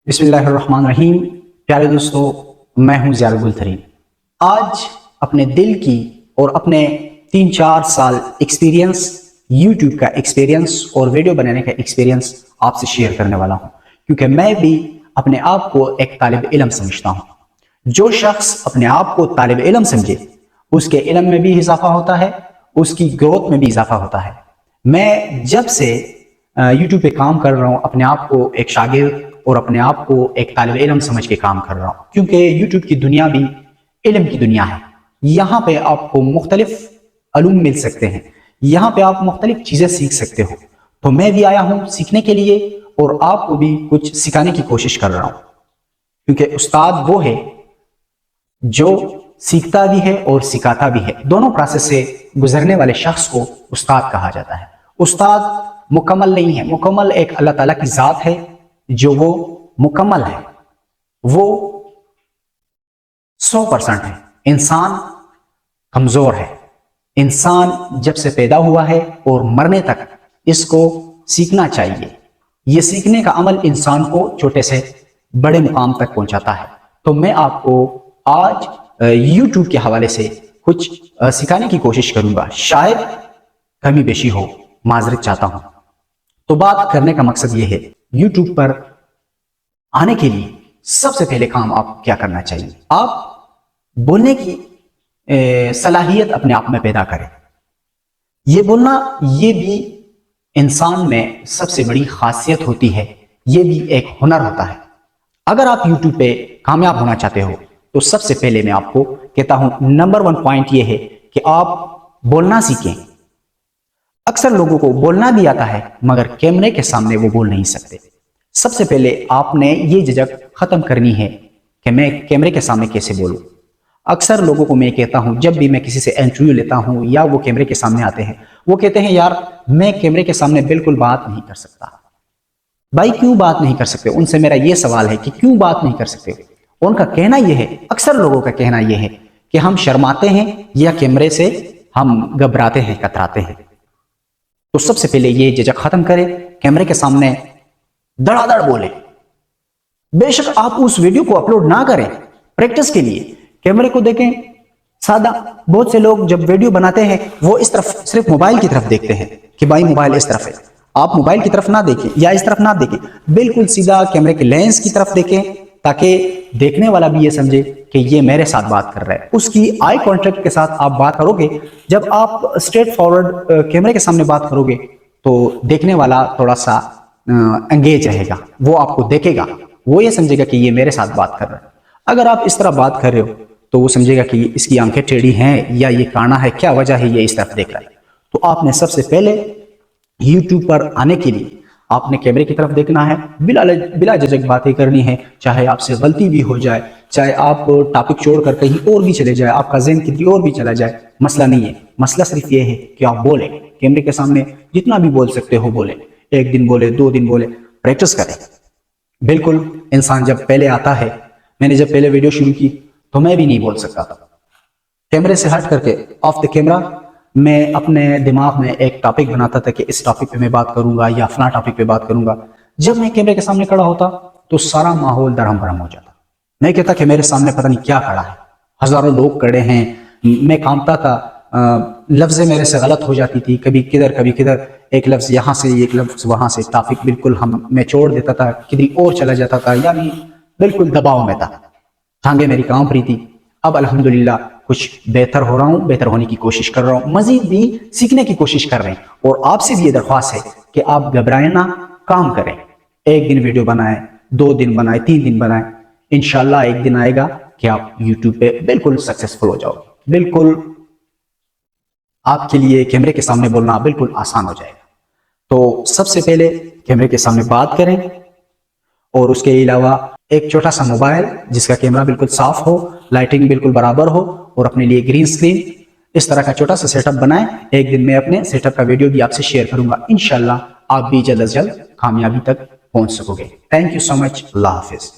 बिस्मिल्लाहिर्रहमानिर्रहीम। प्यारे दोस्तों, मैं हूं ज़ियाद गुलतरीन। आज अपने दिल की और अपने 3-4 साल एक्सपीरियंस, यूट्यूब का एक्सपीरियंस और वीडियो बनाने का एक्सपीरियंस आपसे शेयर करने वाला हूं, क्योंकि मैं भी अपने आप को एक तालिब इल्म समझता हूं। जो शख्स अपने आप को तालिब इल्म समझे, उसके इल्म में भी इजाफा होता है, उसकी ग्रोथ में भी इजाफा होता है। मैं जब से यूट्यूब पे काम कर रहा हूँ, अपने आप को एक शागिर्द और अपने आप को एक तालिब इल्म समझ के काम कर रहा हूँ, क्योंकि यूट्यूब की दुनिया भी इल्म की दुनिया है। यहाँ पे आपको मुख्तलिफ अलूम मिल सकते हैं, यहाँ पे आप मुख्तलिफ चीज़ें सीख सकते हो। तो मैं भी आया हूँ सीखने के लिए और आपको भी कुछ सिखाने की कोशिश कर रहा हूँ, क्योंकि उस्ताद वो है जो सीखता भी है और सिखाता भी है। दोनों प्रोसेस से गुजरने वाले शख्स को उस्ताद कहा जाता है। उस्ताद मुकम्मल नहीं है, मुकम्मल एक अल्लाह ताला की ज़ात है जो वो मुकम्मल है, वो 100% है। इंसान कमजोर है। इंसान जब से पैदा हुआ है और मरने तक इसको सीखना चाहिए। ये सीखने का अमल इंसान को छोटे से बड़े मुकाम तक पहुंचाता है। तो मैं आपको आज YouTube के हवाले से कुछ सिखाने की कोशिश करूंगा। शायद कमी बेशी हो, माजरत चाहता हूं। तो बात करने का मकसद ये है, YouTube पर आने के लिए सबसे पहले काम आप क्या करना चाहिए? आप बोलने की सलाहियत अपने आप में पैदा करें। ये बोलना, ये भी इंसान में सबसे बड़ी खासियत होती है, ये भी एक हुनर होता है। अगर आप YouTube पे कामयाब होना चाहते हो तो सबसे पहले मैं आपको कहता हूं, नंबर 1 पॉइंट ये है कि आप बोलना सीखें। अक्सर लोगों को बोलना भी आता है, मगर कैमरे के सामने वो बोल नहीं सकते। सबसे पहले आपने ये झिझक खत्म करनी है कि मैं कैमरे के सामने कैसे बोलूं। अक्सर लोगों को मैं कहता हूं, जब भी मैं किसी से इंटरव्यू लेता हूं या वो कैमरे के सामने आते हैं, वो कहते हैं यार मैं कैमरे के सामने बिल्कुल बात नहीं कर सकता। भाई क्यों बात नहीं कर सकते? उनसे मेरा ये सवाल है कि क्यों बात नहीं कर सकते? उनका कहना यह है, अक्सर लोगों का कहना यह है कि हम शर्माते हैं या कैमरे से हम घबराते हैं, कतराते हैं। तो सबसे पहले ये झिझक खत्म करें, कैमरे के सामने धड़ाधड़ बोले। बेशक आप उस वीडियो को अपलोड ना करें, प्रैक्टिस के लिए कैमरे को देखें सादा। बहुत से लोग जब वीडियो बनाते हैं वो इस तरफ सिर्फ मोबाइल की तरफ देखते हैं कि भाई मोबाइल इस तरफ है। आप मोबाइल की तरफ ना देखें या इस तरफ ना देखें, बिल्कुल सीधा कैमरे के लेंस की तरफ देखें, ताकि देखने वाला भी ये समझे कि ये मेरे साथ बात कर रहा है। उसकी आई कांटेक्ट के साथ आप बात करोगे। जब आप स्ट्रेट फॉरवर्ड कैमरे के सामने बात करोगे तो देखने वाला थोड़ा सा एंगेज रहेगा, वो आपको देखेगा, वो ये समझेगा कि ये मेरे साथ बात कर रहा है। अगर आप इस तरह बात कर रहे हो तो वो समझेगा कि इसकी आंखें टेढ़ी हैं या ये काना है, क्या वजह है ये इस तरफ देख रहा है। तो आपने सबसे पहले YouTube पर आने के लिए आपने कैमरे की तरफ देखना है, बिला झिझक बातें करनी है। चाहे आपसे गलती भी हो जाए, चाहे आप टॉपिक छोड़कर कहीं और भी चले जाए, आपका ज़हन किसी और भी चला जाए, मसला नहीं है। मसला सिर्फ ये है कि आप बोले, कैमरे के सामने जितना भी बोल सकते हो बोले। 1 दिन बोले, 2 दिन बोले, प्रैक्टिस करें। बिल्कुल इंसान जब पहले आता है, मैंने जब पहले वीडियो शुरू की तो मैं भी नहीं बोल सकता था। कैमरे से हट करके ऑफ द कैमरा मैं अपने दिमाग में एक टॉपिक बनाता था कि इस टॉपिक पे मैं बात करूंगा या फला टॉपिक पे बात करूंगा। जब मैं कैमरे के सामने खड़ा होता तो सारा माहौल दरहम बरहम हो जाता। मैं कहता कि मेरे सामने पता नहीं क्या खड़ा है, हजारों लोग खड़े हैं। मैं कांपता था, लफ्ज़ें मेरे से गलत हो जाती थी, कभी किधर कभी किधर, एक लफ्ज़ यहाँ से एक लफ्ज़ वहां से, टॉपिक बिल्कुल मैं छोड़ देता था, किधर और चला जाता था, यानी बिल्कुल दबाव में था। टांगे मेरी कांप रही थी। अब अल्हम्दुलिल्लाह कुछ बेहतर हो रहा हूँ, बेहतर होने की कोशिश कर रहा हूँ, मजीद भी सीखने की कोशिश कर रहे हैं। और आपसे भी ये दरख्वास्त है कि आप घबराएं ना, काम करें। 1 दिन वीडियो बनाएं, 2 दिन बनाएं, 3 दिन बनाएं, इंशाल्लाह एक दिन आएगा कि आप YouTube पे बिल्कुल सक्सेसफुल हो जाओगे। बिल्कुल आपके लिए कैमरे के सामने बोलना बिल्कुल आसान हो जाएगा। तो सबसे पहले कैमरे के सामने बात करें, और उसके अलावा एक छोटा सा मोबाइल जिसका कैमरा बिल्कुल साफ हो, लाइटिंग बिल्कुल बराबर हो, और अपने लिए ग्रीन स्क्रीन, इस तरह का छोटा सा सेटअप बनाएं। एक दिन मैं अपने सेटअप का वीडियो भी आपसे शेयर करूंगा। इंशाल्लाह आप भी जल्द से जल्द कामयाबी तक पहुंच सकोगे। Thank you so much. Allah Hafiz.